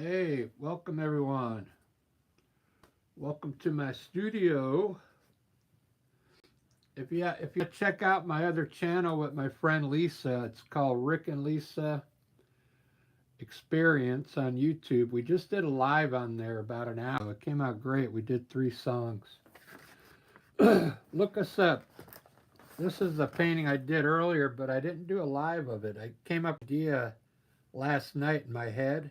Hey, welcome everyone. Welcome to my studio. If you check out my other channel with my friend Lisa, it's called Rick and Lisa Experience on YouTube. We just did a live on there about an hour. It came out great. We did 3 songs. Look us up. This is a painting I did earlier, but I didn't do a live of it. I came up with an idea last night in my head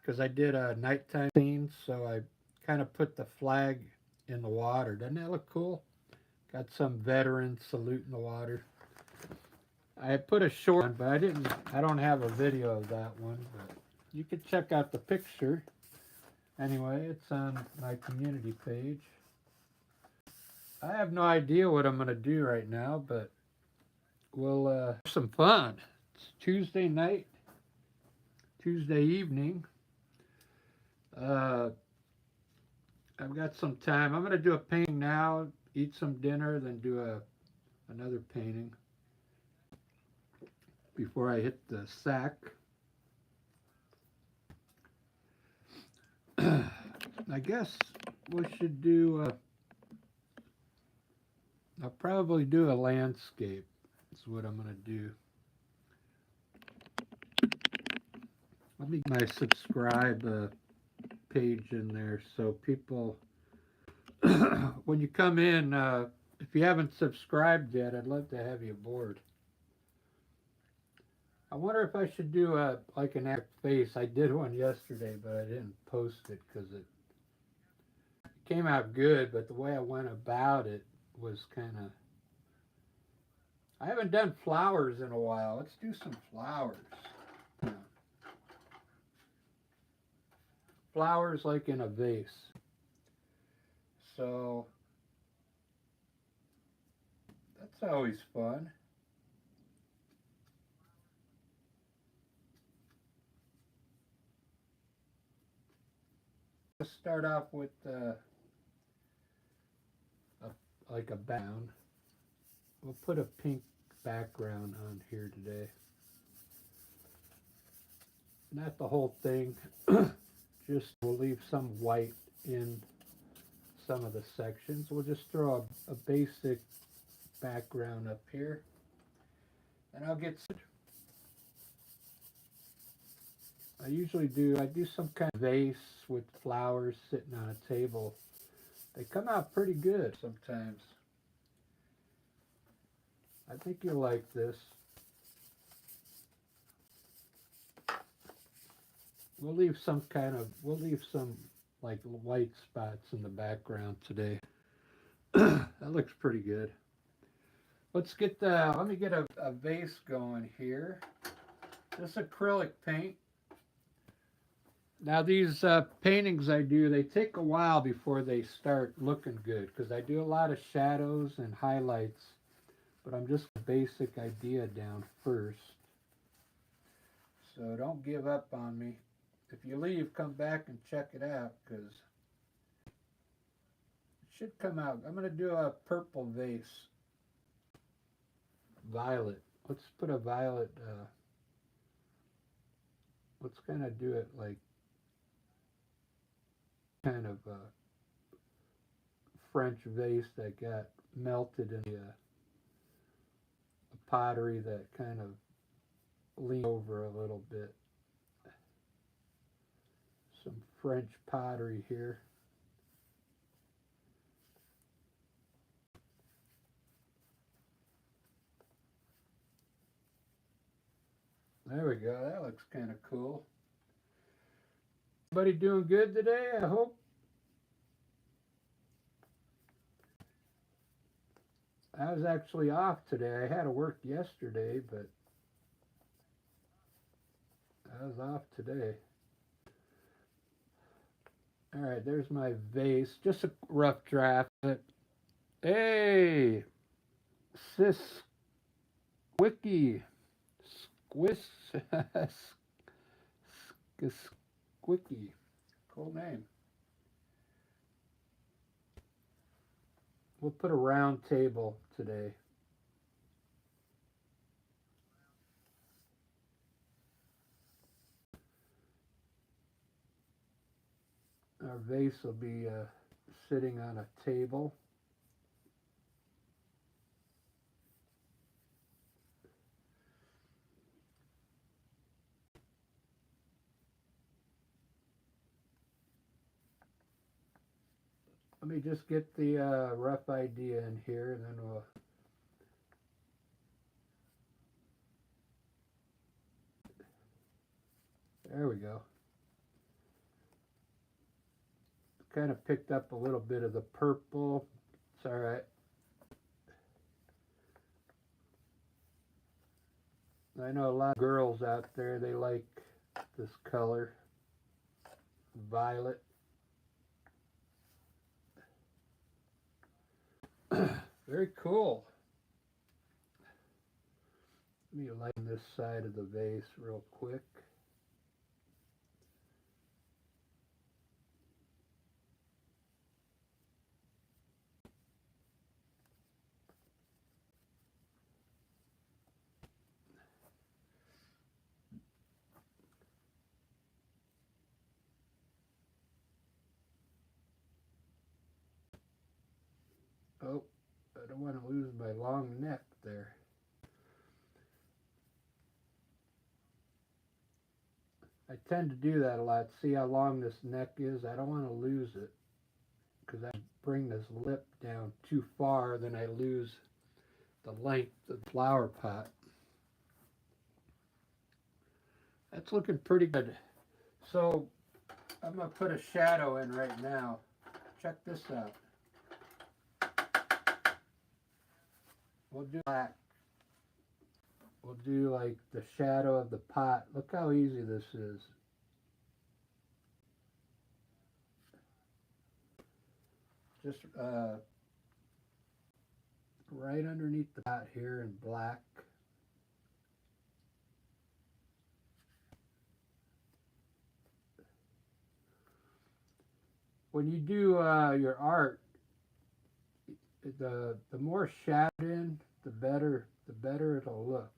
because I did a nighttime scene, so I kind of put the flag in the water. Doesn't that look cool? Got some veterans saluting the water. I put a short one, but I don't have a video of that one, but you can check out the picture. Anyway, it's on my community page. I have no idea what I'm going to do right now, but we'll have some fun. It's Tuesday night, Tuesday evening. I've got some time. I'm going to do a painting now, eat some dinner, then do another painting before I hit the sack. I guess we should do, I'll probably do a landscape. That's what I'm going to do. Let me get my subscribe page in there so people, when you come in, if you haven't subscribed yet, I'd love to have you aboard. I wonder if I should do like an act face. I did one yesterday, but I didn't post it because it came out good, but the way I went about it was kind of. I haven't done flowers in a while. Let's do some flowers. Flowers like in a vase. So that's always fun. Let's start off with like a background. We'll put a pink background on here today. Not the whole thing. Just we'll leave some white in some of the sections. We'll just throw a basic background up here. And I'll get I do some kind of vase with flowers sitting on a table. They come out pretty good sometimes. I think you'll like this. We'll leave some like white spots in the background today. That looks pretty good. Let me get a vase going here. This acrylic paint. Now these paintings I do, they take a while before they start looking good because I do a lot of shadows and highlights, but I'm just a basic idea down first. So don't give up on me. If you leave, come back and check it out because it should come out. I'm going to do a purple vase. Violet. Let's put a violet, let's kind of do it like kind of a French vase that got melted in the pottery that kind of leaned over a little bit. Some French pottery here. There we go. That looks kind of cool. Everybody doing good today, I hope? I was actually off today. I had to work yesterday, but I was off today. All right, there's my vase. Just a rough draft. Hey, sis Squicky. Squish. Squicky. Cool name. We'll put a round table today. Our vase will be sitting on a table. Let me just get the rough idea in here, and then we'll. There we go. Kind of picked up a little bit of the purple. It's all right. I know a lot of girls out there, they like this color, violet. Very cool. Let me lighten this side of the vase real quick. Oh, I don't want to lose my long neck there. I tend to do that a lot. See how long this neck is? I don't want to lose it because I bring this lip down too far, then I lose the length of the flower pot. That's looking pretty good. So I'm going to put a shadow in right now. Check this out. We'll do black. We'll do like the shadow of the pot. Look how easy this is. Just right underneath the pot here in black. When you do your art, the more shadow in, the better it'll look.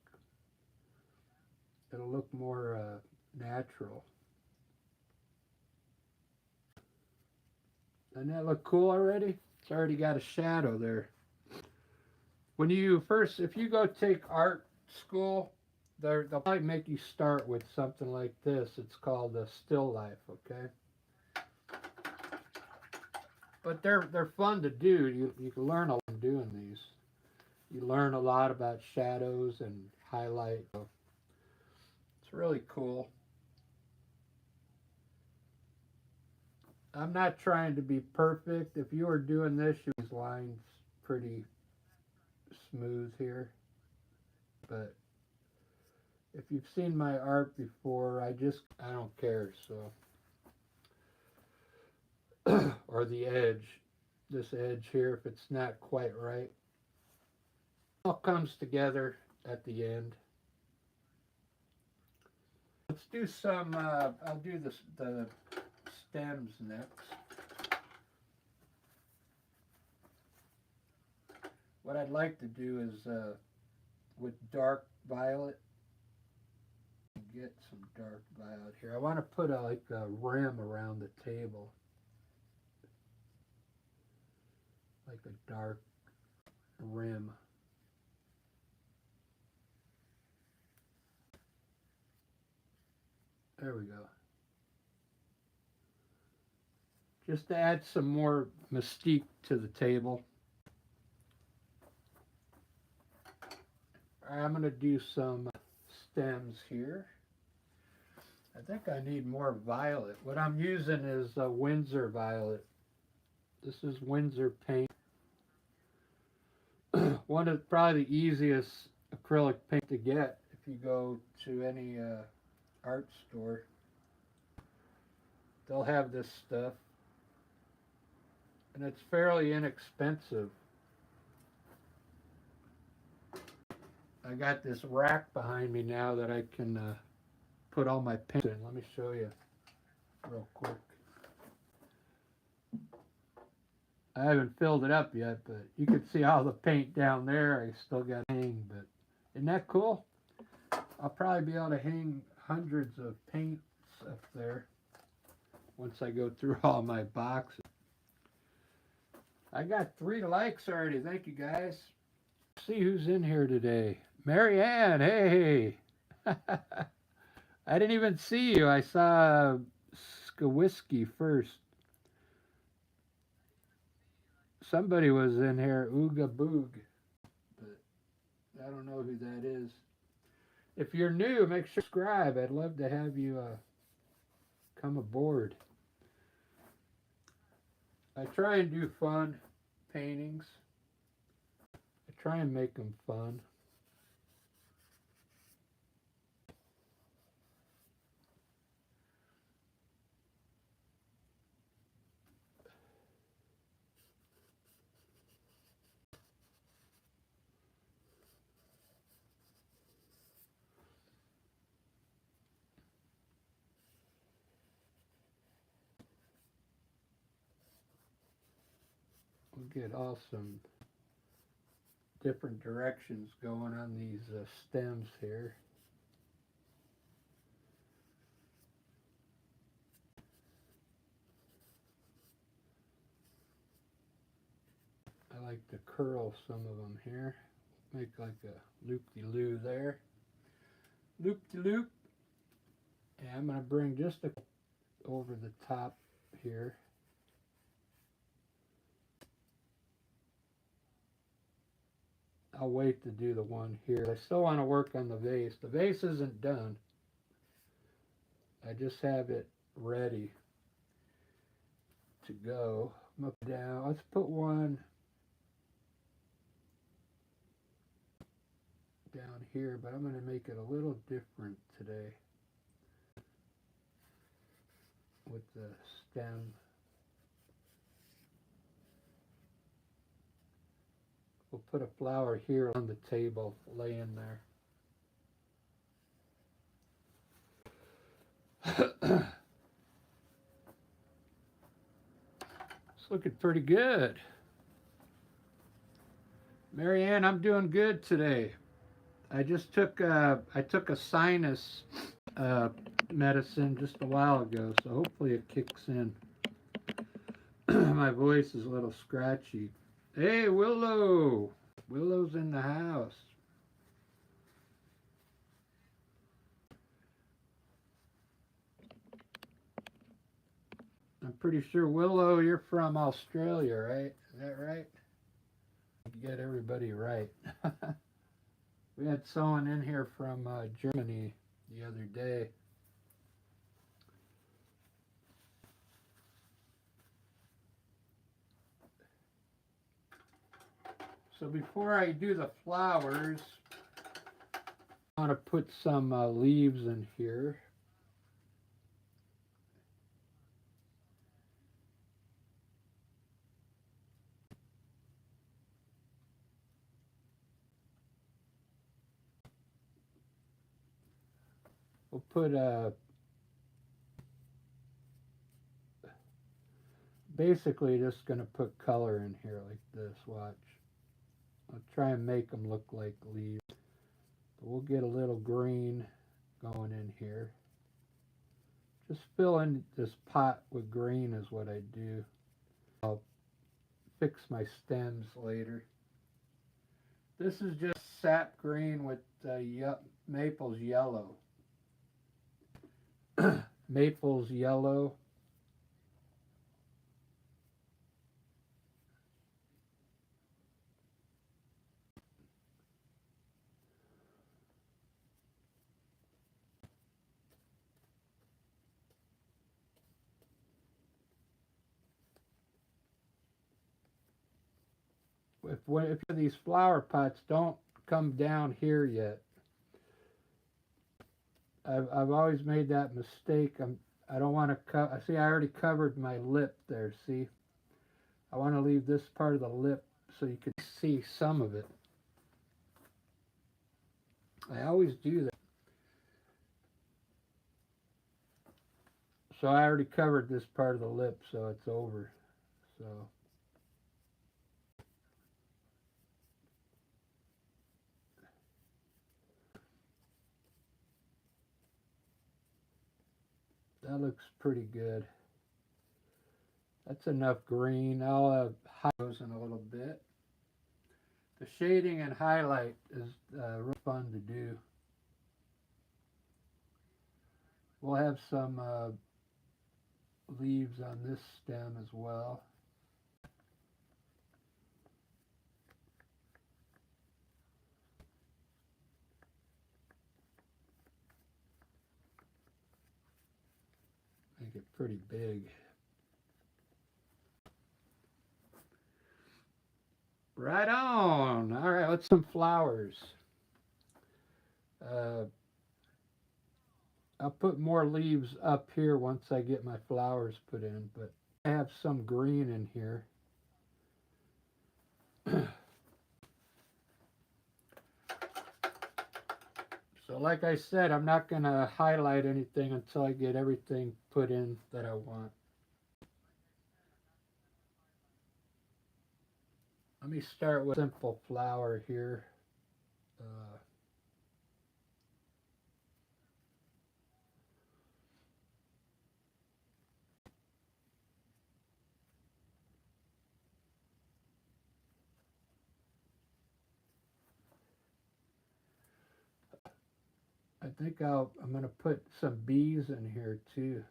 It'll look more natural. Doesn't that look cool already? It's already got a shadow there. When you first, if you go take art school, they'll probably make you start with something like this. It's called a still life, okay? But they're fun to do. You can learn a lot from doing these. You learn a lot about shadows and highlight. It's really cool. I'm not trying to be perfect. If you were doing this, these lines pretty smooth here. But if you've seen my art before, I don't care. So, or the edge, this edge here, if it's not quite right, it all comes together at the end. Let's do some. I'll do the stems next. What I'd like to do is with dark violet, get some dark violet here. I want to put like a rim around the table, like a dark rim. There we go. Just to add some more mystique to the table. I'm going to do some stems here. I think I need more violet. What I'm using is Windsor violet. This is Windsor paint. One of probably the easiest acrylic paint to get if you go to any art store. They'll have this stuff. And it's fairly inexpensive. I got this rack behind me now that I can put all my paint in. Let me show you real quick. I haven't filled it up yet, but you can see all the paint down there. I still got to hang, but isn't that cool? I'll probably be able to hang hundreds of paints up there. once I go through all my boxes. I got 3 likes already. Thank you, guys. See who's in here today. Mary Ann, hey. I didn't even see you. I saw Skawisky first. Somebody was in here, Ooga Boog, but I don't know who that is. If you're new, make sure to subscribe. I'd love to have you come aboard. I try and do fun paintings. I try and make them fun. We'll get all some different directions going on these stems here. I like to curl some of them here. Make like a loop-de-loo there. Loop-de-loop. And I'm going to bring just a over the top here. I'll wait to do the one here. I still want to work on the vase. The vase isn't done. I just have it ready to go. I'm up down. Let's put one down here, but I'm going to make it a little different today with the stem. We'll put a flower here on the table, laying there. It's looking pretty good. Marianne, I'm doing good today. I just took a sinus medicine just a while ago, so hopefully it kicks in. My voice is a little scratchy. Hey, Willow! Willow's in the house. I'm pretty sure, Willow, you're from Australia, right? Is that right? You get everybody right. We had someone in here from Germany the other day. So before I do the flowers, I want to put some leaves in here. We'll put basically just going to put color in here like this, watch. I'll try and make them look like leaves. But we'll get a little green going in here. Just fill in this pot with green is what I do. I'll fix my stems later. This is just sap green with Maple's yellow. Maple's yellow. If these flower pots don't come down here yet, I've always made that mistake. I don't want to see, I already covered my lip there. See, I want to leave this part of the lip so you can see some of it. I always do that. So I already covered this part of the lip, so it's over. So. That looks pretty good. That's enough green. I'll hide those in a little bit. The shading and highlight is real fun to do. We'll have some leaves on this stem as well. Make it pretty big. Right on. All right, let's some flowers. Uh, I'll put more leaves up here once I get my flowers put in, but I have some green in here. So like I said, I'm not going to highlight anything until I get everything put in that I want. Let me start with a simple flower here. Uh, I think I'm going to put some bees in here too.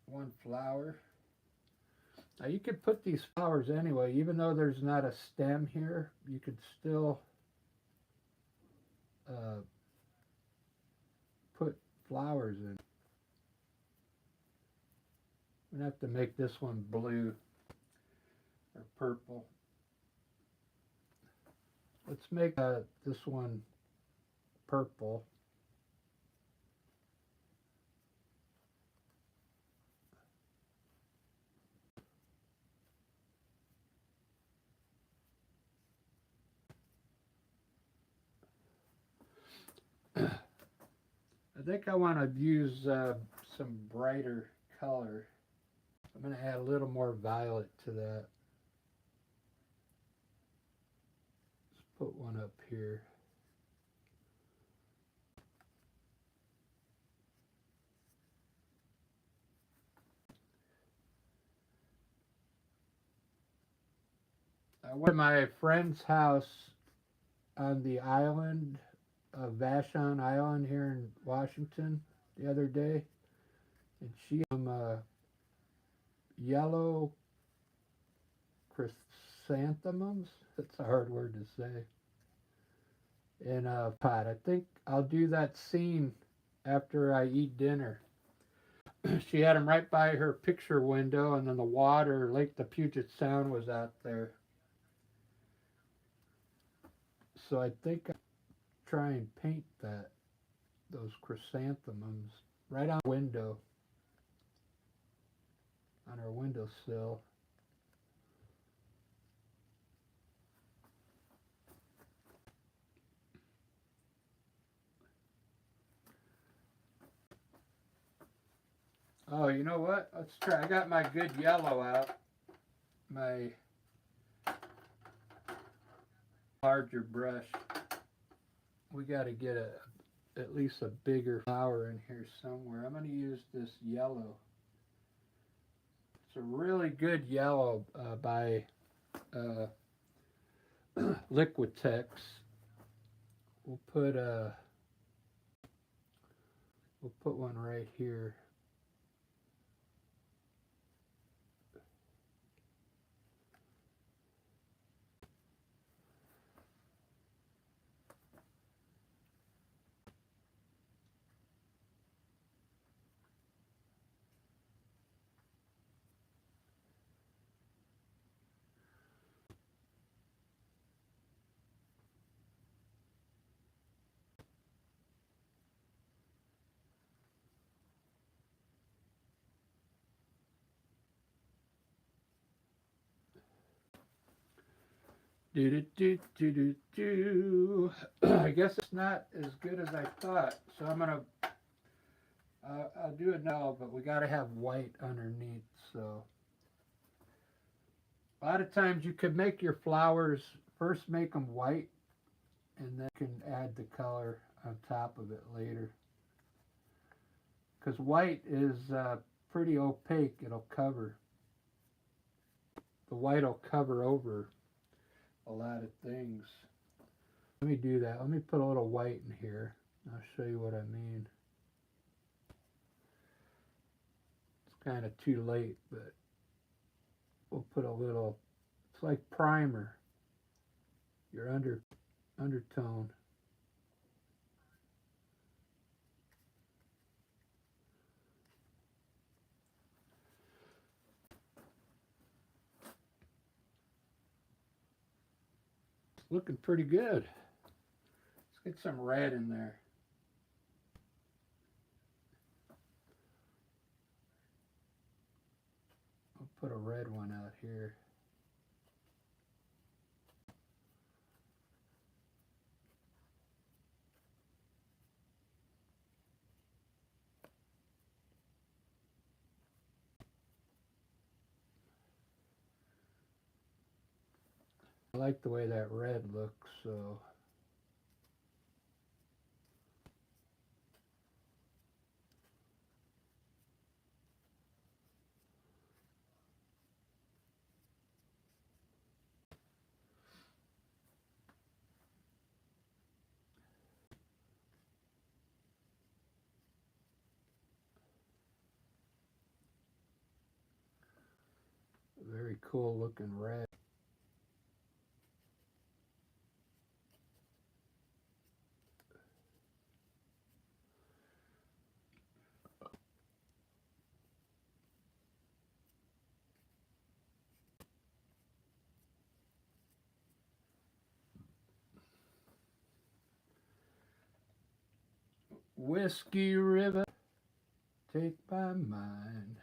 One flower. Now you could put these flowers anyway, even though there's not a stem here, you could still uh, put flowers in. I'm gonna have to make this one blue or purple. Let's make this one purple. I think I want to use some brighter color. I'm going to add a little more violet to that. Let's put one up here. I went to my friend's house on the island of Vashon Island here in Washington the other day, and she yellow chrysanthemums. That's a hard word to say. In a pot. I think I'll do that scene after I eat dinner. She had them right by her picture window, and then the water, Lake the Puget Sound, was out there. So I think I'll try and paint those chrysanthemums right on the window, on her windowsill. Oh, you know what? Let's try. I got my good yellow out. My larger brush. We got to get at least a bigger flower in here somewhere. I'm going to use this yellow. It's a really good yellow by Liquitex. We'll put one right here. Do do do do do do. I guess it's not as good as I thought, so I'm gonna. I'll do it now, but we got to have white underneath. So a lot of times you could make your flowers First make them white, and then you can add the color on top of it later. Because white is pretty opaque. It'll cover. The white will cover over a lot of things. Let me do that. Let me put a little white in here. I'll show you what I mean. It's kind of too late, but we'll put a little, it's like primer, your undertone. It's looking pretty good. Let's get some red in there. I'll put a red one out here. I like the way that red looks, so very cool looking red. Whiskey River, take my mind.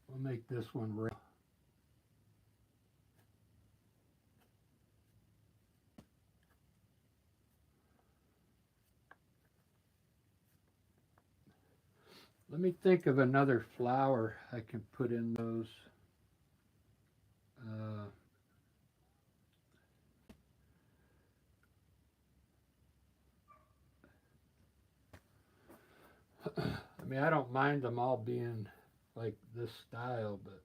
We'll make this one red. Let me think of another flower I can put in those. I mean, I don't mind them all being like this style, but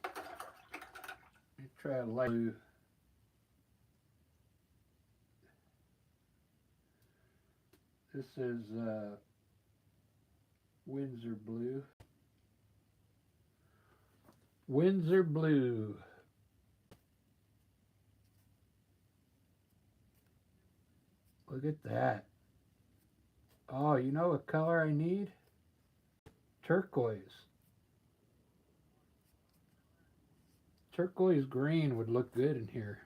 let me try a light blue. This is Windsor Blue. Windsor Blue. Look at that. Oh, you know what color I need? Turquoise. Turquoise green would look good in here.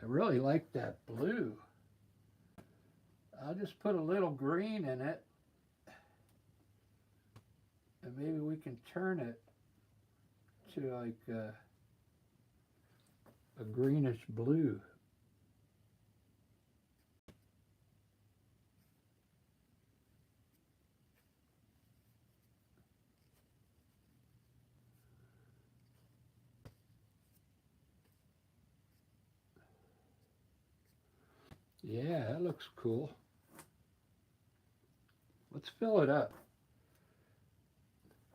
I really like that blue. I'll just put a little green in it, and maybe we can turn it to like a greenish blue. Yeah, that looks cool. Let's fill it up.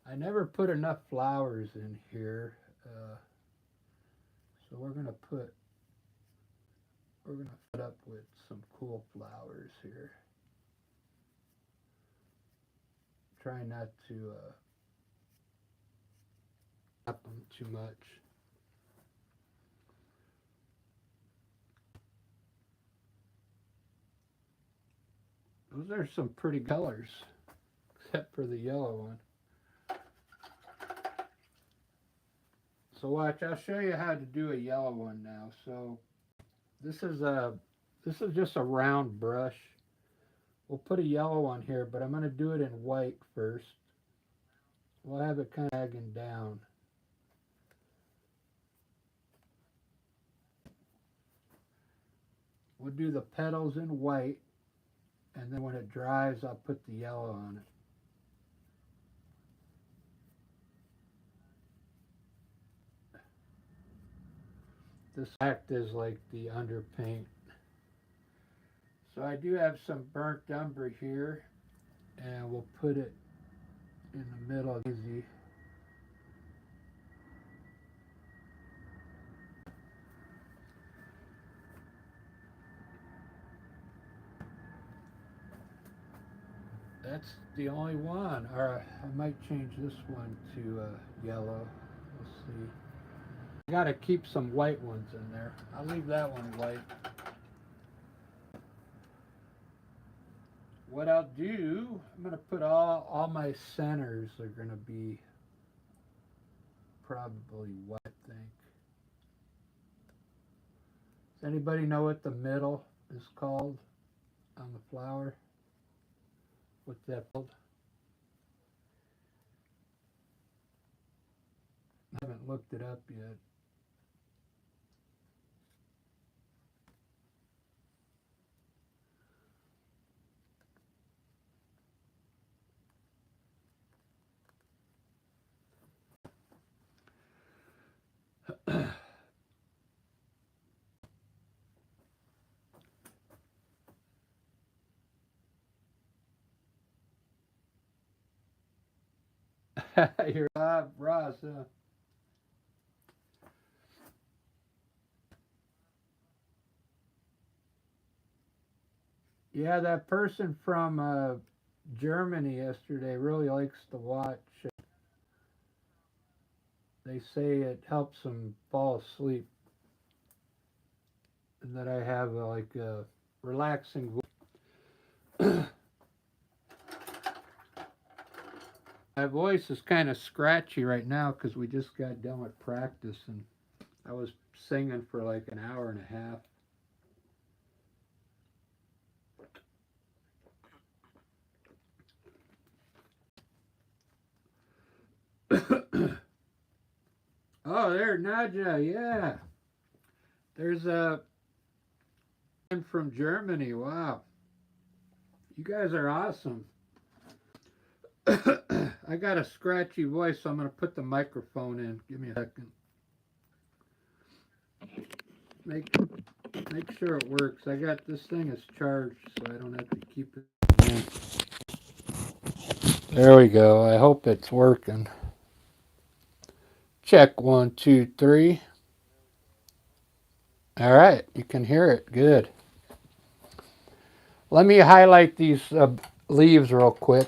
I never put enough flowers in here, so we're gonna fill it up with some cool flowers here. Try not to up them too much. Those are some pretty colors, except for the yellow one. So watch, I'll show you how to do a yellow one now. So this is just a round brush. We'll put a yellow one here, but I'm going to do it in white first. We'll have it kind of dragging down. We'll do the petals in white, and then when it dries, I'll put the yellow on it. This act is like the underpaint. So I do have some burnt umber here, and we'll put it in the middle of easy. That's the only one. Or I might change this one to yellow. We'll see. I gotta keep some white ones in there. I'll leave that one white. What I'll do, I'm gonna put all my centers are gonna be probably white, I think. Does anybody know what the middle is called on the flower? What's that called? I haven't looked it up yet. You're Ross. Yeah, that person from Germany yesterday really likes to watch. They say it helps them fall asleep, and that I have like a relaxing voice. My voice is kind of scratchy right now because we just got done with practice, and I was singing for like an hour and a half. Oh, there, Nadja. Yeah, there's a man from Germany. Wow, you guys are awesome. I got a scratchy voice, so I'm gonna put the microphone in. Give me a second. Make make sure it works. I got this thing is charged, so I don't have to keep it in. There we go. I hope it's working. Check 1, 2, 3. All right, you can hear it. Good. Let me highlight these leaves real quick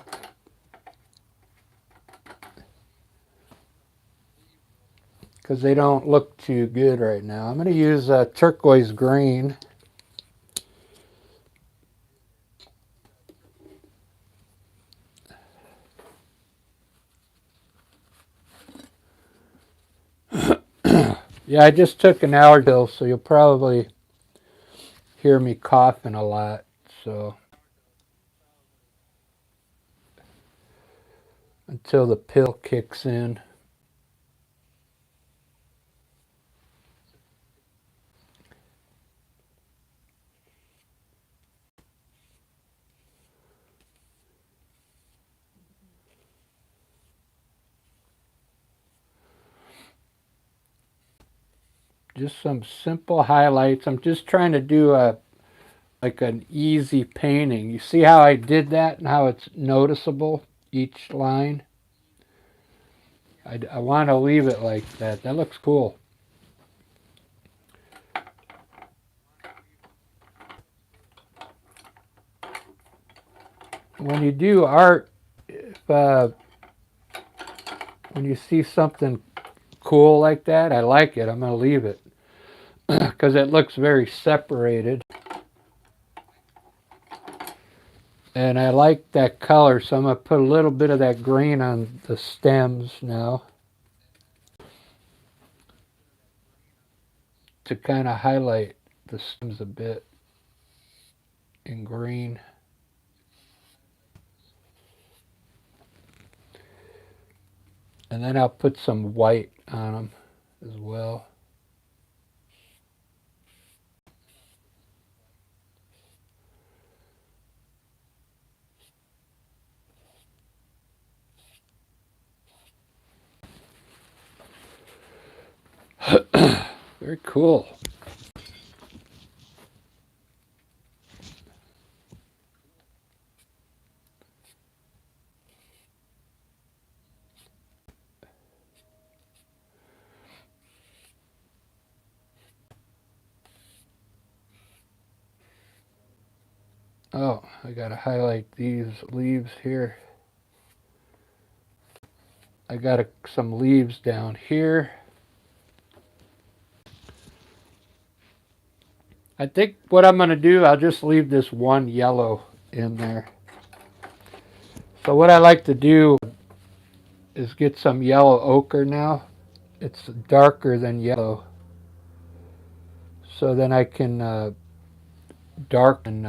because they don't look too good right now. I'm going to use turquoise green. Yeah, I just took an allergy pill, so you'll probably hear me coughing a lot. So until the pill kicks in. Just some simple highlights. I'm just trying to do a like an easy painting. You see how I did that and how it's noticeable each line? I want to leave it like that. That looks cool. When you do art, if, when you see something cool like that, I like it. I'm going to leave it because it looks very separated. And I like that color, so I'm going to put a little bit of that green on the stems now to kind of highlight the stems a bit in green. And then I'll put some white on them as well. Very cool. Oh, I gotta highlight these leaves here. I got some leaves down here. I think what I'm gonna do, I'll just leave this one yellow in there. So what I like to do is get some yellow ochre now. It's darker than yellow. So then I can darken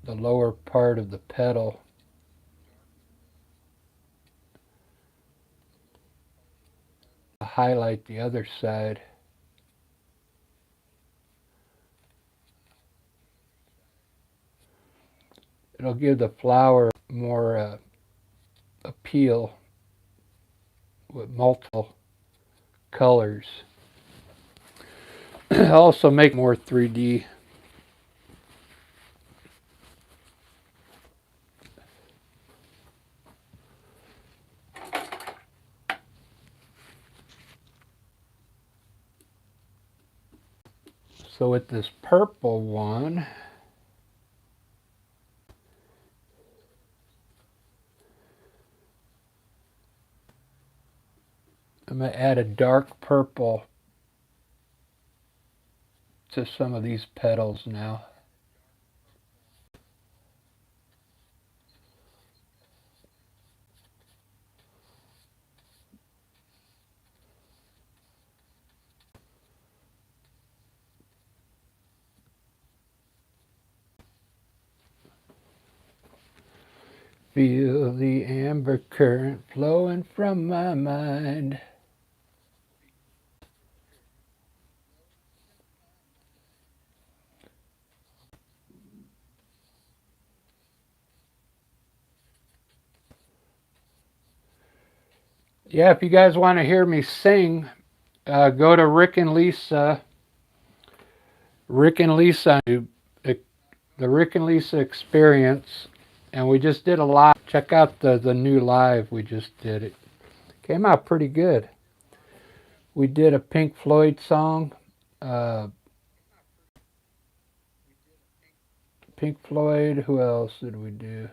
the lower part of the petal. Highlight the other side. It'll give the flower more appeal with multiple colors. Also make more 3D. So with this purple one, I'm going to add a dark purple to some of these petals now. Feel the amber current flowing from my mind. Yeah, if you guys want to hear me sing, go to Rick and Lisa. Rick and Lisa, the Rick and Lisa Experience, and we just did a live. Check out the new live we just did. It came out pretty good. We did a Pink Floyd song. Pink Floyd. Who else did we do?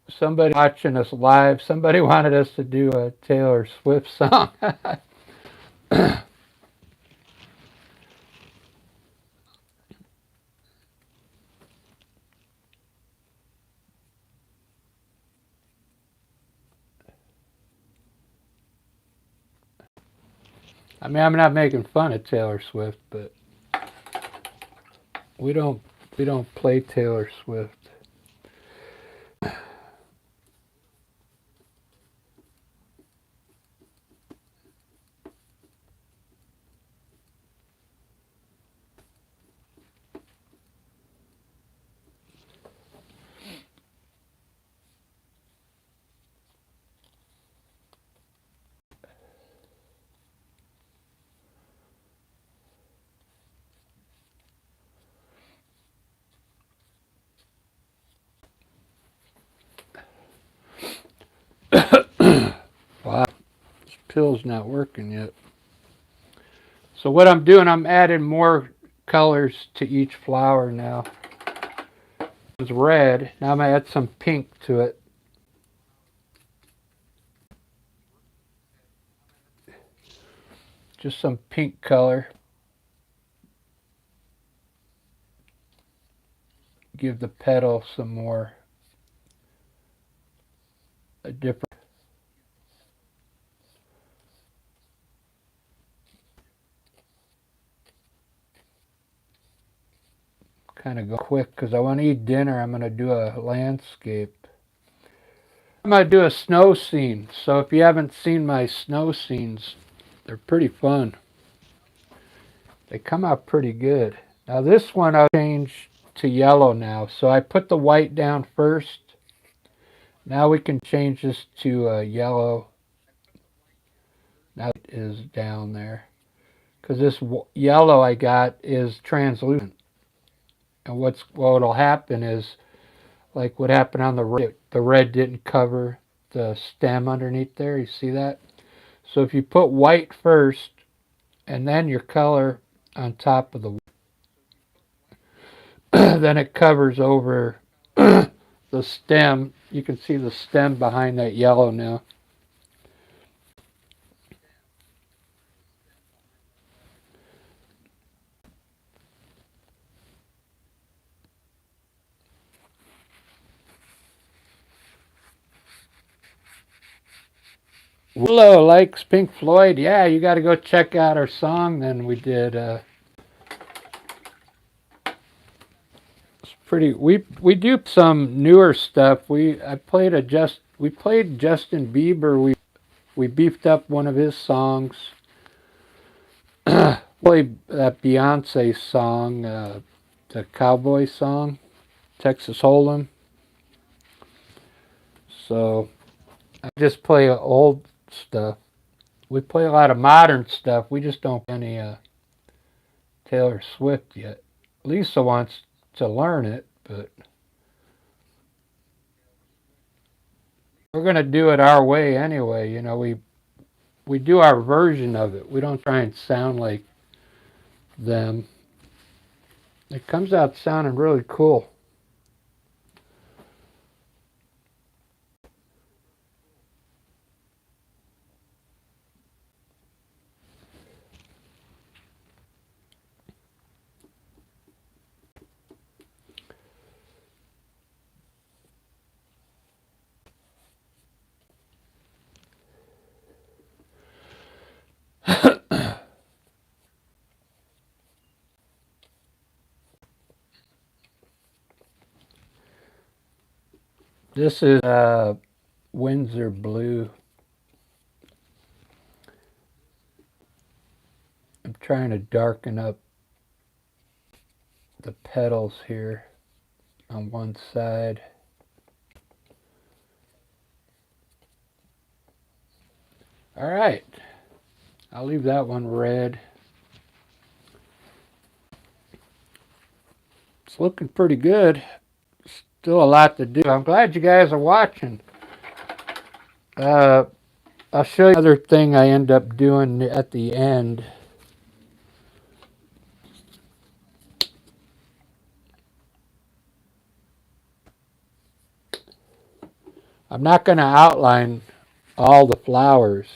Somebody watching us live. Somebody wanted us to do a Taylor Swift song. I mean, I'm not making fun of Taylor Swift, but we don't play Taylor Swift. Wow, this pill's not working yet. So what I'm doing, I'm adding more colors to each flower now. It's red. Now I'm going to add some pink to it. Just some pink color. Give the petal some more, a different. Kind of go quick because I want to eat dinner. I'm going to do a landscape. I'm going to do a snow scene. So if you haven't seen my snow scenes, they're pretty fun. They come out pretty good. Now this one I'll change to yellow now. So I put the white down first. Now we can change this to yellow. Now it is down there. Because this yellow I got is translucent. And what'll happen is, like what happened on the red didn't cover the stem underneath there. You see that? So if you put white first and then your color on top of the then it covers over the stem. You can see the stem behind that yellow now. Willow likes Pink Floyd. Yeah, you got to go check out our song. Then we did. It's pretty. We do some newer stuff. We played Justin Bieber. We beefed up one of his songs. Played that Beyonce song, the cowboy song, Texas Hold'em. So I just play old stuff. We play a lot of modern stuff. We just don't play any Taylor Swift yet. Lisa wants to learn it, but we're gonna do it our way anyway. You know, we do our version of it. We don't try and sound like them. It comes out sounding really cool. This is Windsor Blue. I'm trying to darken up the petals here on one side. All right, I'll leave that one red. It's looking pretty good. Still a lot to do. I'm glad you guys are watching. I'll show you another thing I end up doing at the end. I'm not going to outline all the flowers.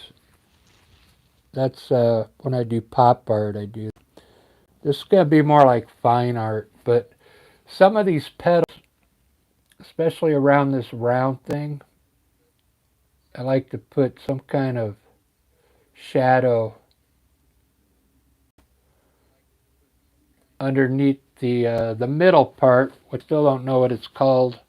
That's when I do pop art. I do. This is going to be more like fine art, but some of these petals, especially around this round thing, I like to put some kind of shadow underneath the middle part. I still don't know what it's called.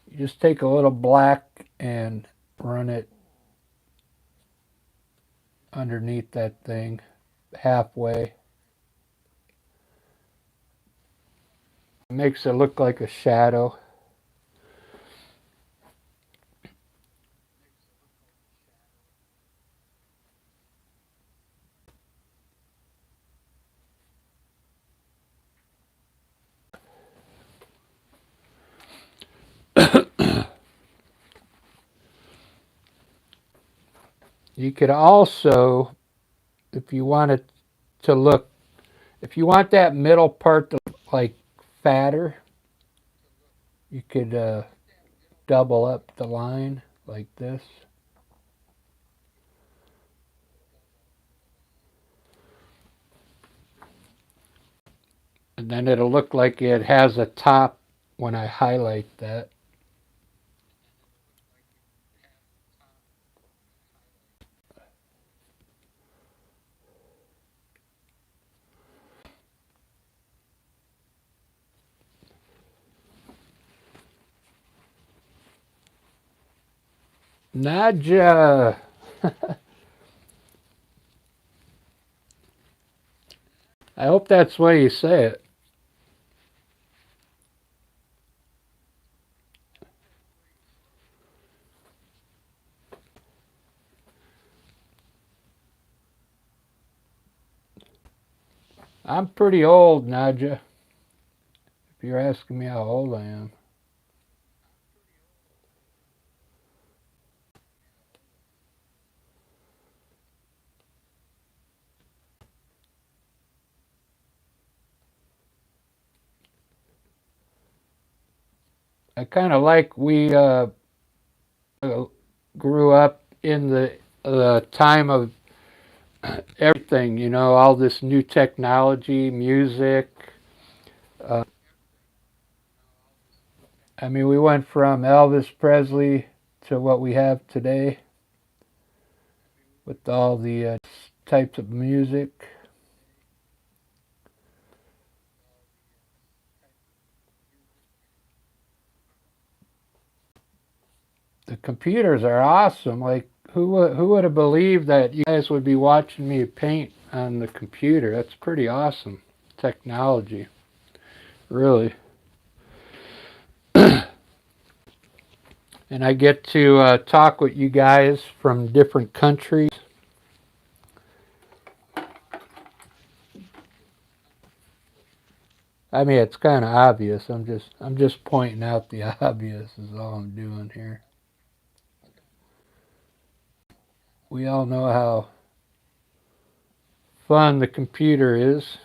You just take a little black and run it underneath that thing halfway. It makes it look like a shadow. You could also, if you want it to look, if you want that middle part to look like fatter, you could double up the line like this. And then it'll look like it has a top when I highlight that. Nadja. I hope that's the way you say it. I'm pretty old, Nadja, if you're asking me how old I am. I kind of like we grew up in the time of everything, all this new technology, music. Uh, I mean, we went from Elvis Presley to what we have today with all the types of music. The computers are awesome. Like, who would have believed that you guys would be watching me paint on the computer? That's pretty awesome technology, really. And I get to talk with you guys from different countries. I mean, it's kind of obvious. I'm just pointing out the obvious is all I'm doing here. We all know how fun the computer is.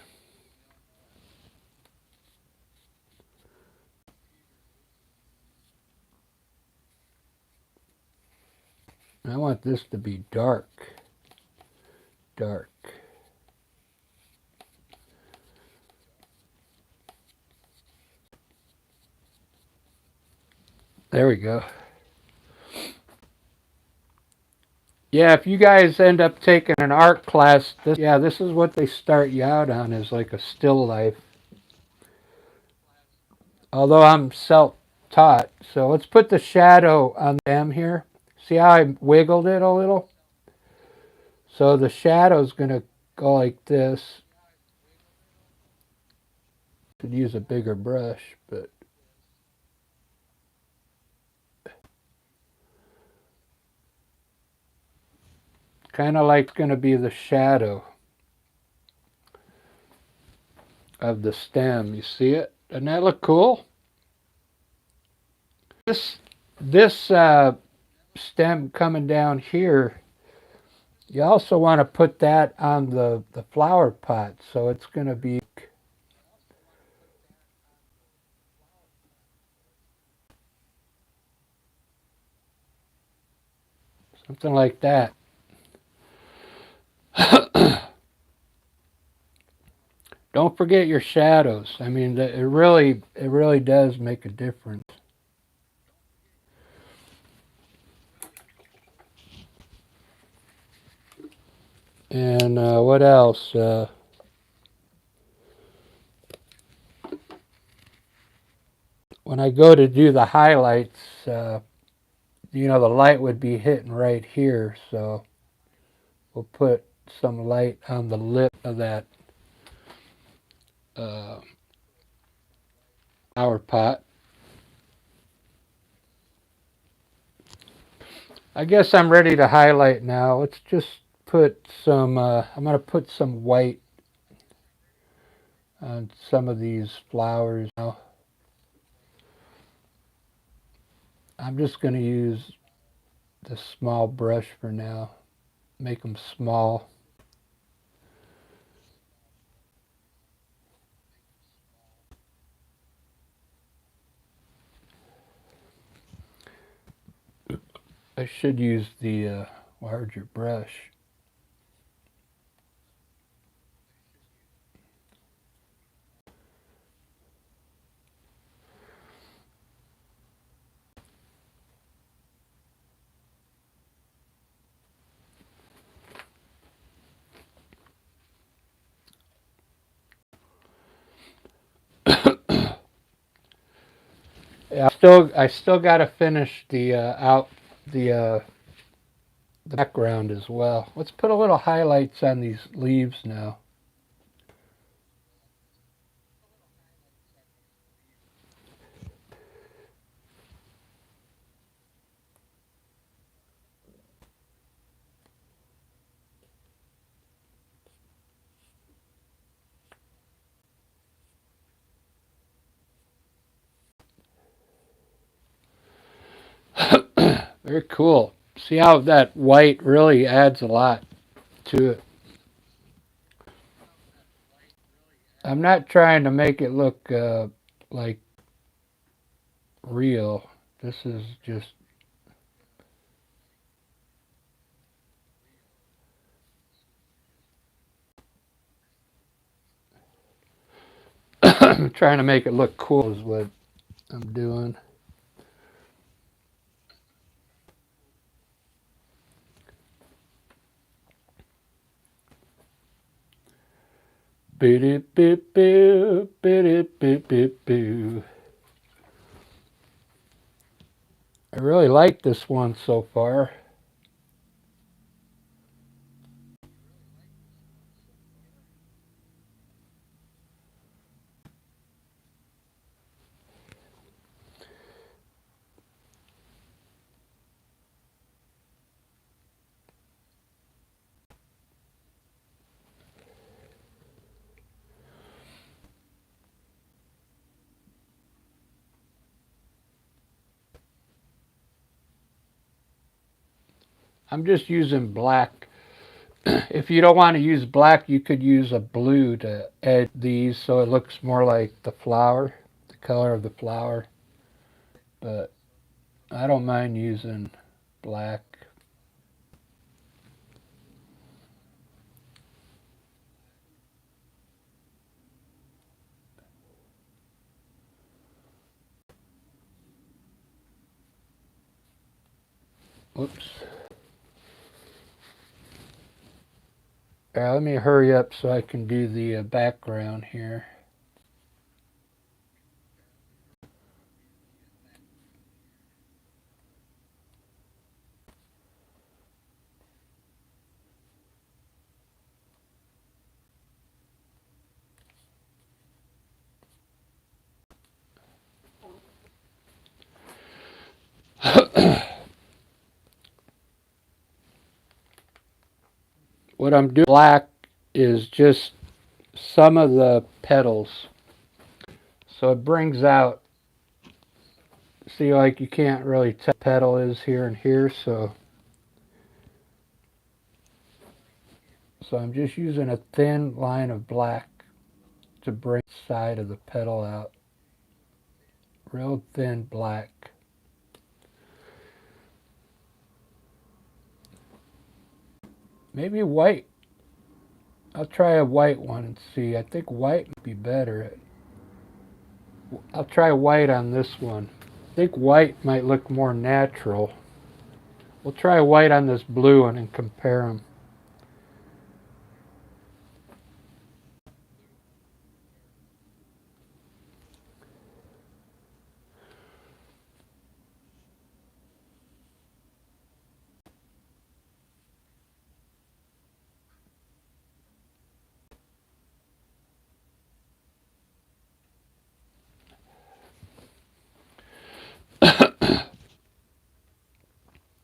I want this to be dark, dark. There we go. Yeah, if you guys end up taking an art class, this is what they start you out on is like a still life. Although I'm self-taught, so let's put the shadow on them here. See how I wiggled it a little? So the shadow's gonna go like this. Could use a bigger brush, but kind of like gonna be the shadow of the stem. You see it? Doesn't that look cool? This stem coming down here, you also want to put that on the flower pot, so it's going to be something like that. Don't forget your shadows. I mean, it really does make a difference. And what else? When I go to do the highlights, the light would be hitting right here, so we'll put some light on the lip of that uh, flower pot. I guess I'm ready to highlight now. Let's just put some, I'm going to put some white on some of these flowers now. I'm just going to use the small brush for now. Make them small. I should use the larger brush. Yeah, I still got to finish the uh, the background as well. Let's put a little highlights on these leaves now. Very cool. See how that white really adds a lot to it. I'm not trying to make it look like real. This is just trying to make it look cool is what I'm doing. Beep beep beep beep beep beep beep. I really like this one so far. I'm just using black. If you don't want to use black, you could use a blue to add these so it looks more like the flower, the color of the flower. But I don't mind using black. Whoops. Let me hurry up so I can do the background here. What I'm doing black is just some of the petals. So it brings out, see, like you can't really tell what petal is here and here. So I'm just using a thin line of black to bring the side of the petal out. Real thin black. Maybe white. I'll try a white one and see. I think white would be better. I'll try white on this one. I think white might look more natural. We'll try white on this blue one and compare them.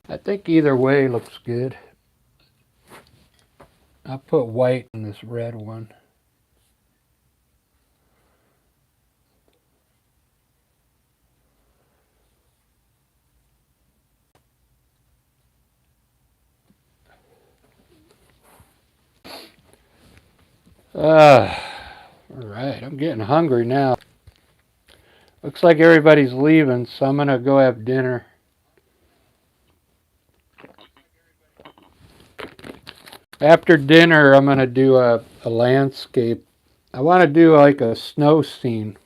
I think either way looks good. I'll put white in this red one. All right, I'm getting hungry now. Looks like everybody's leaving, so I'm gonna go have dinner. After dinner, I'm gonna do a landscape. I want to do like a snow scene.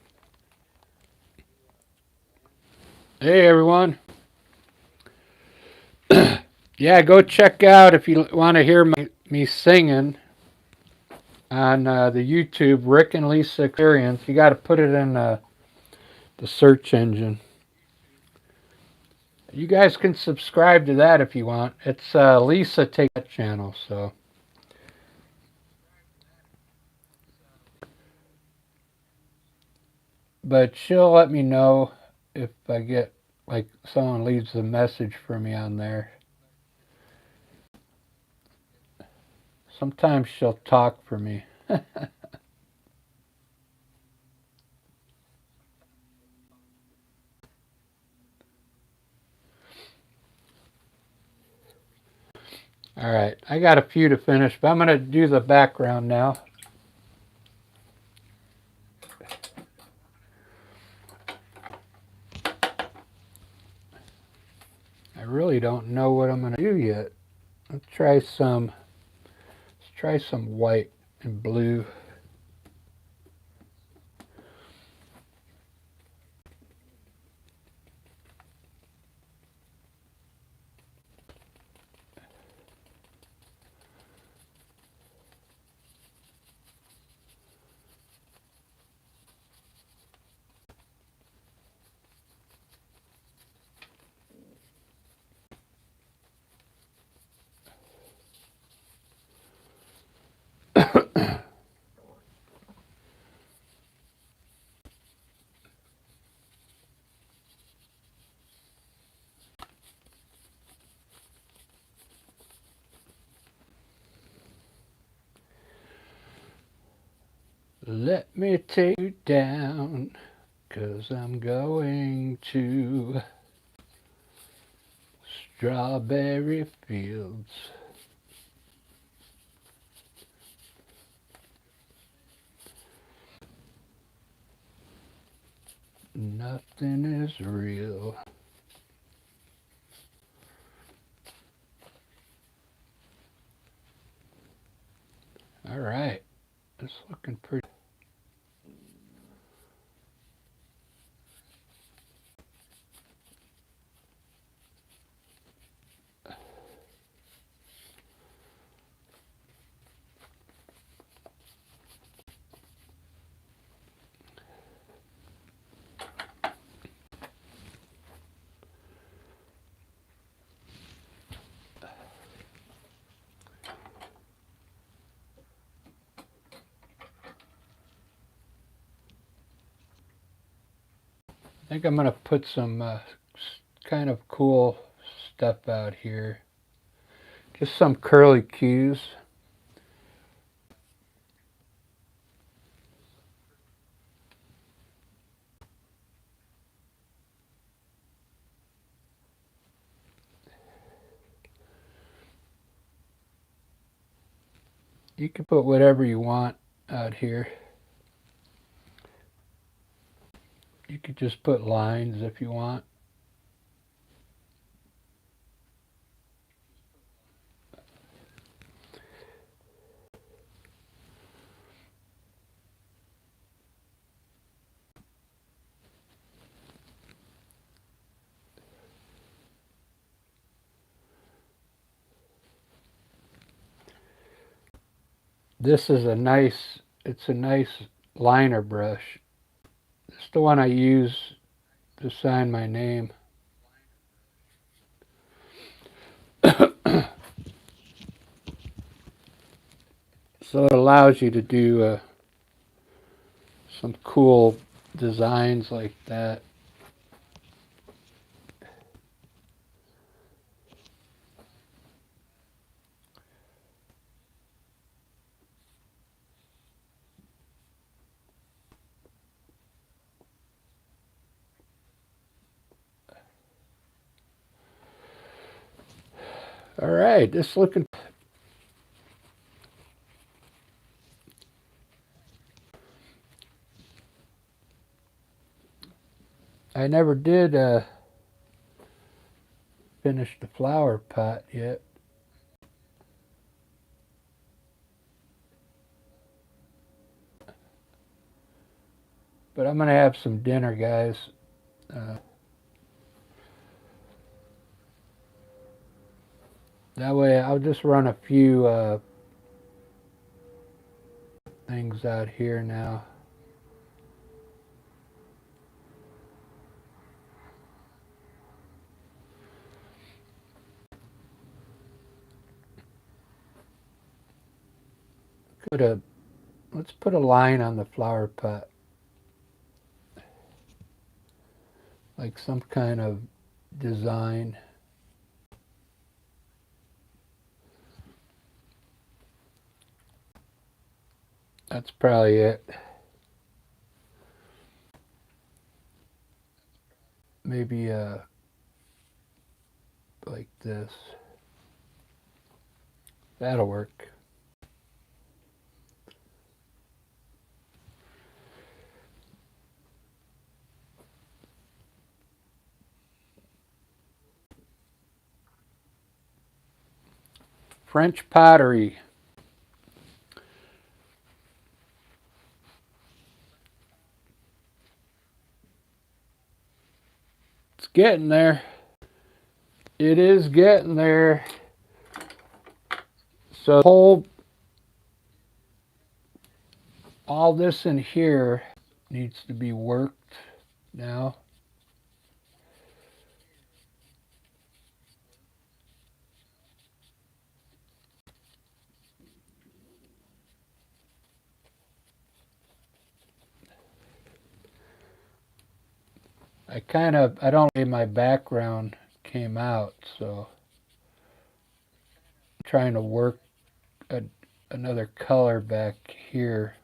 Hey everyone. Yeah, go check out if you want to hear me singing on the YouTube Rick and Lisa Experience. You got to put it in the search engine. You guys can subscribe to that if you want. It's Lisa Take That channel. So, but she'll let me know if I get like someone leaves a message for me on there. Sometimes she'll talk for me. All right, I got a few to finish, but I'm going to do the background now. I really don't know what I'm going to do yet. Let's try some white and blue. Let me take you down, 'cause I'm going to strawberry fields. Nothing is real. All right, it's looking pretty. I think I'm going to put some kind of cool stuff out here. Just some curly cues. You can put whatever you want out here. You could just put lines if you want. This is it's a nice liner brush. It's the one I use to sign my name. So it allows you to do some cool designs like that. All right, this looking. I never did finish the flower pot yet. But I'm going to have some dinner, guys. Uh, that way I'll just run a few things out here now. Put a Let's put a line on the flower pot, like some kind of design. That's probably it. Maybe like this. That'll work. French pottery. It's getting there. It is getting there. So all this in here needs to be worked now. I don't think my background came out, so I'm trying to work a, another color back here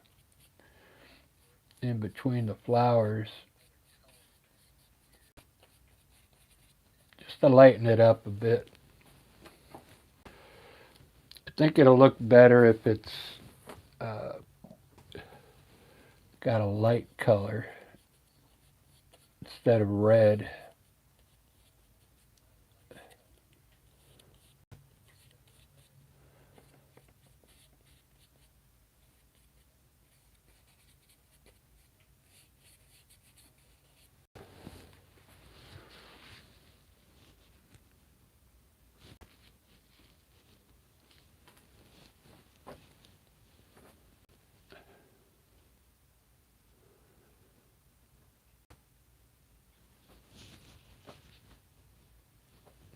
in between the flowers just to lighten it up a bit. I think it'll look better if it's uh, got a light color instead of red.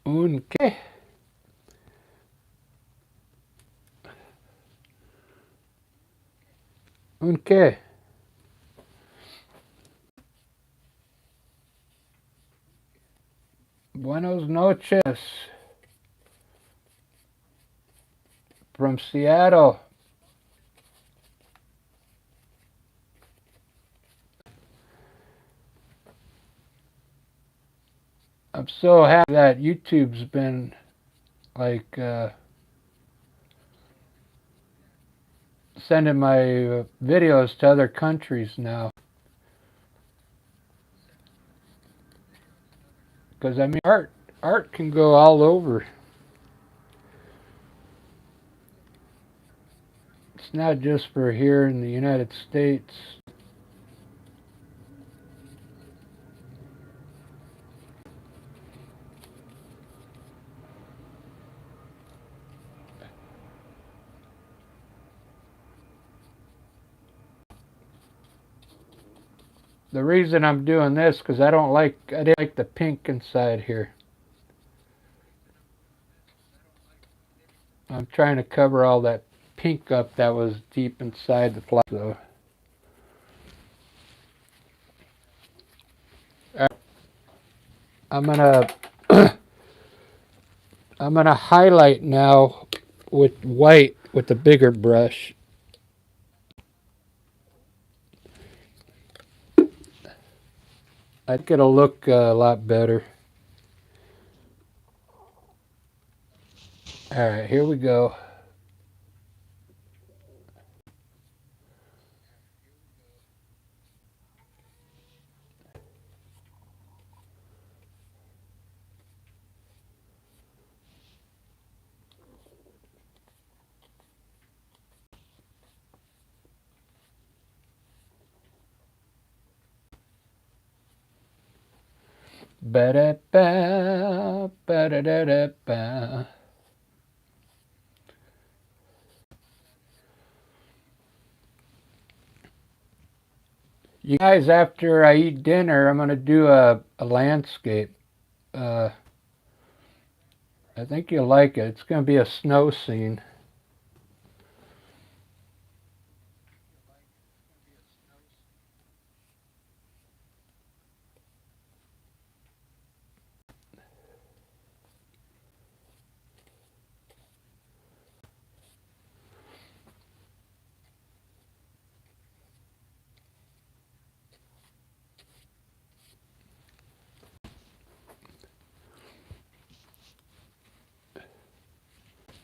Okay. Okay. Buenos noches from Seattle. I'm so happy that YouTube's been like sending my videos to other countries now. Because I mean, art can go all over. It's not just for here in the United States. The reason I'm doing this because I didn't like the pink inside here. I'm trying to cover all that pink up that was deep inside the flower. So I'm gonna I'm gonna highlight now with white with the bigger brush. I think it'll look a lot better. All right, here we go. Ba-da-ba, ba-da-da-da-ba. You guys, after I eat dinner, I'm gonna do a landscape. Uh, I think you'll like it. It's gonna be a snow scene.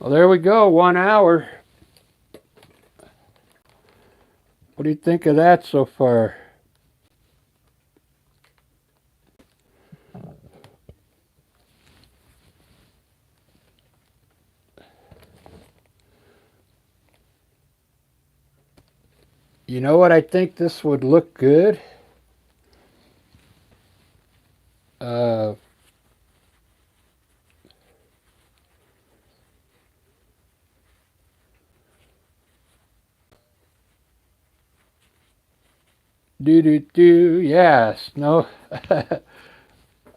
Well, there we go, 1 hour. What do you think of that so far? You know what? I think this would look good. Uh, yeah, snow,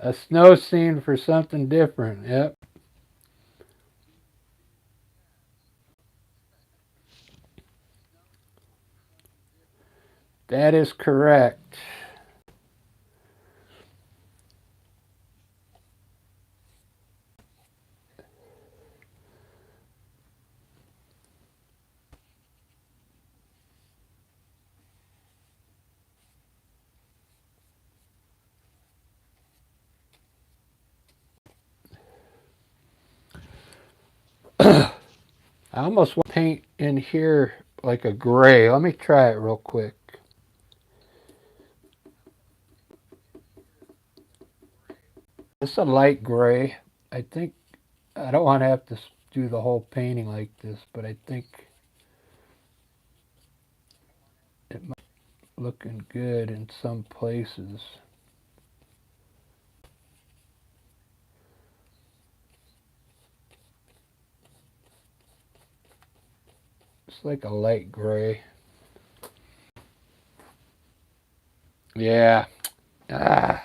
a snow scene for something different. Yep, that is correct. I almost want to paint in here like a gray. Let me try it real quick. It's a light gray. I think I don't want to have to do the whole painting like this, but I think it might be looking good in some places. It's like a light gray. Yeah. Ah.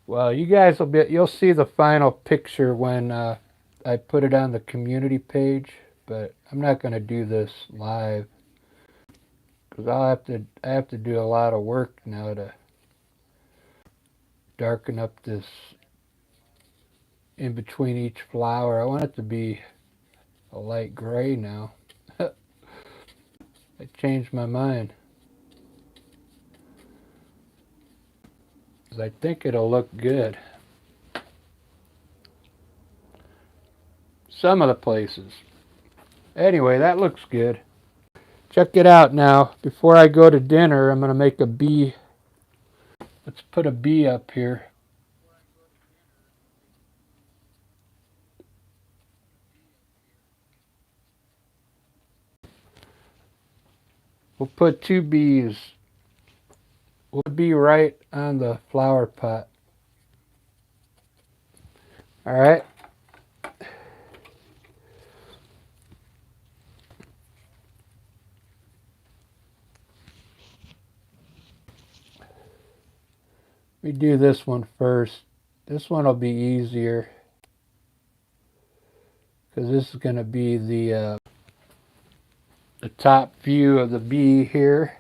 Well, you guys you'll see the final picture when I put it on the community page, but I'm not going to do this live because I have to do a lot of work now to darken up this in between each flower. I want it to be a light gray now. I changed my mind because I think it'll look good. Some of the places. Anyway, that looks good. Check it out now. Before I go to dinner, I'm going to make a bee. Let's put a bee up here. We'll put 2 bees. We'll be right on the flower pot. All right. We do this one first. This one will be easier because this is going to be the top view of the bee here.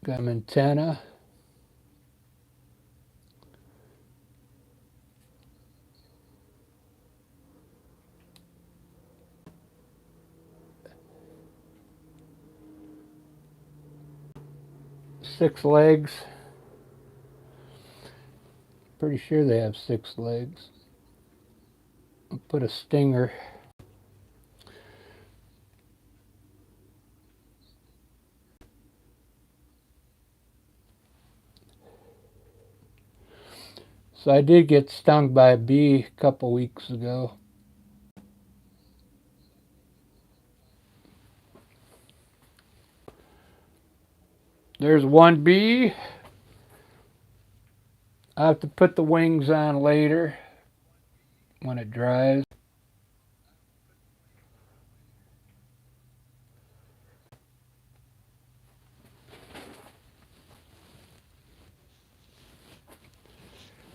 Got an antenna. Six legs. Pretty sure they have 6 legs. I'll put a stinger. So I did get stung by a bee a couple weeks ago. There's one bee. I have to put the wings on later when it dries.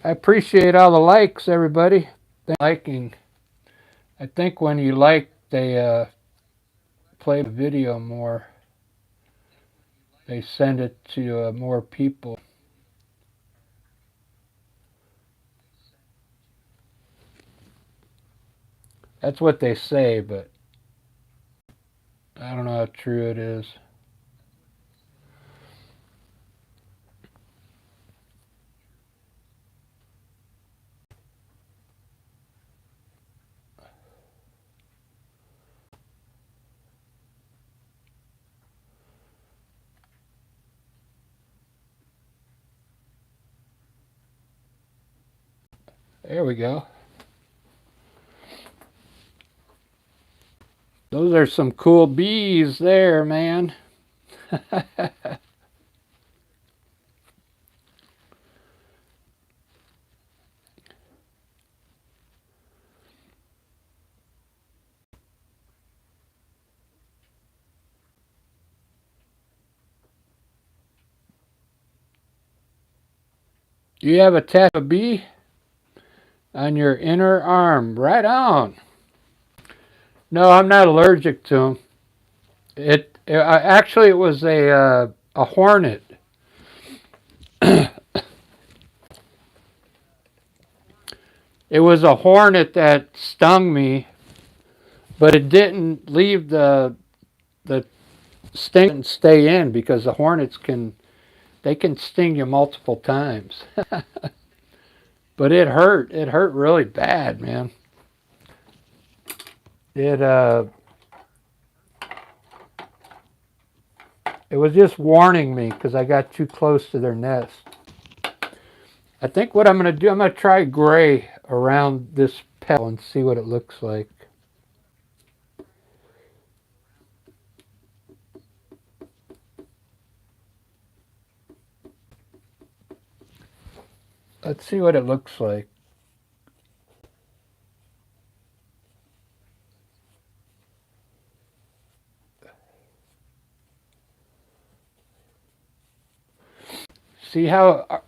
I appreciate all the likes, everybody. Thanks for liking. I think when you like, they play the video more. They send it to more people. That's what they say, but I don't know how true it is. There we go. Those are some cool bees there, man. You have a tattoo of a bee on your inner arm. Right on. No, I'm not allergic to them. Actually it was a hornet. It was a hornet that stung me, but it didn't leave the sting and stay in because the hornets can sting you multiple times. But it hurt. It hurt really bad, man. It it was just warning me because I got too close to their nest. I think what I'm going to do, I'm going to try gray around this petal and see what it looks like. Let's see what it looks like. See how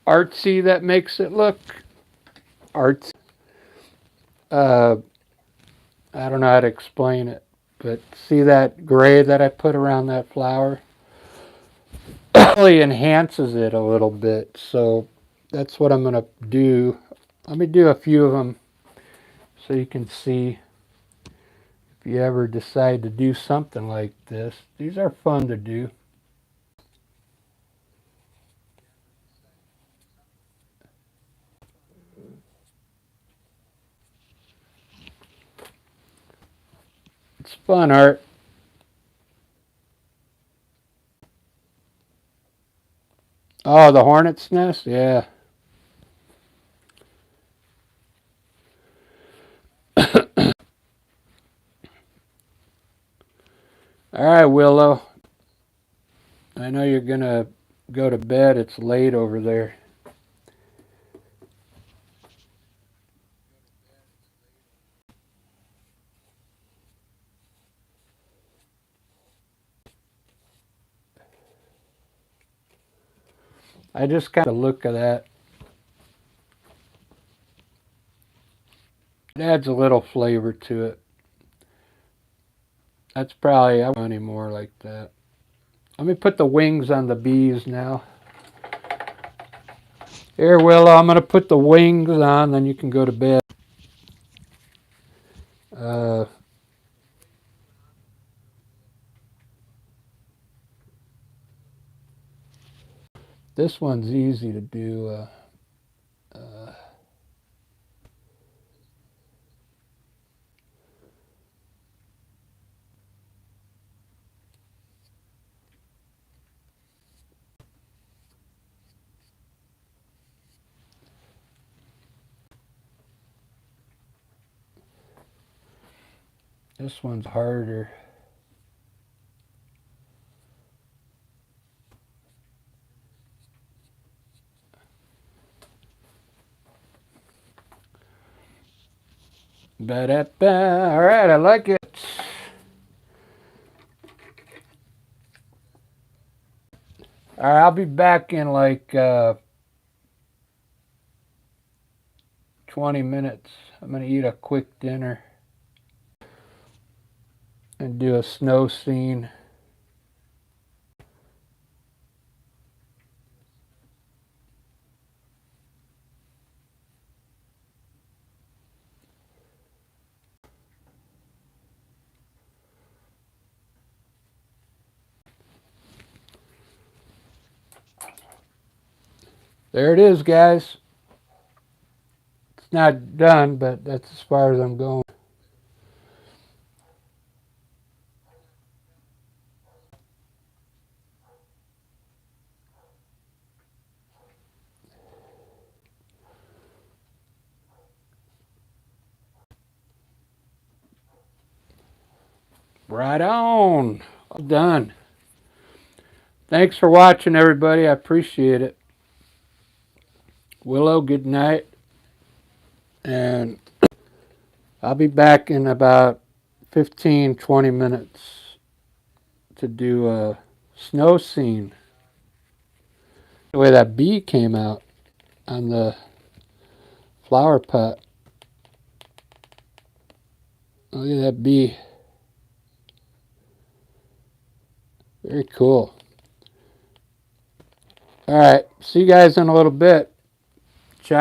artsy that makes it look? Artsy. Uh, I don't know how to explain it, but see that gray that I put around that flower? Really enhances it a little bit. So that's what I'm going to do. Let me do a few of them so you can see if you ever decide to do something like this. These are fun to do. It's fun art. Oh, the hornet's nest? Yeah. All right, Willow. I know you're going to go to bed. It's late over there. I just kind of look at that. It adds a little flavor to it. That's probably, I won't anymore like that. Let me put the wings on the bees now. Here, Willow, I'm going to put the wings on, then you can go to bed. Uh, this one's easy to do. This one's harder. Ba-da-ba. All right, I like it. All right, I'll be back in like 20 minutes. I'm going to eat a quick dinner and do a snow scene. There it is, guys. It's not done, but that's as far as I'm going. Right on. All done. Thanks for watching, everybody. I appreciate it. Willow, good night. And I'll be back in about 15, 20 minutes to do a snow scene. The way that bee came out on the flower pot. Look at that bee. Very cool. All right. See you guys in a little bit. Ciao.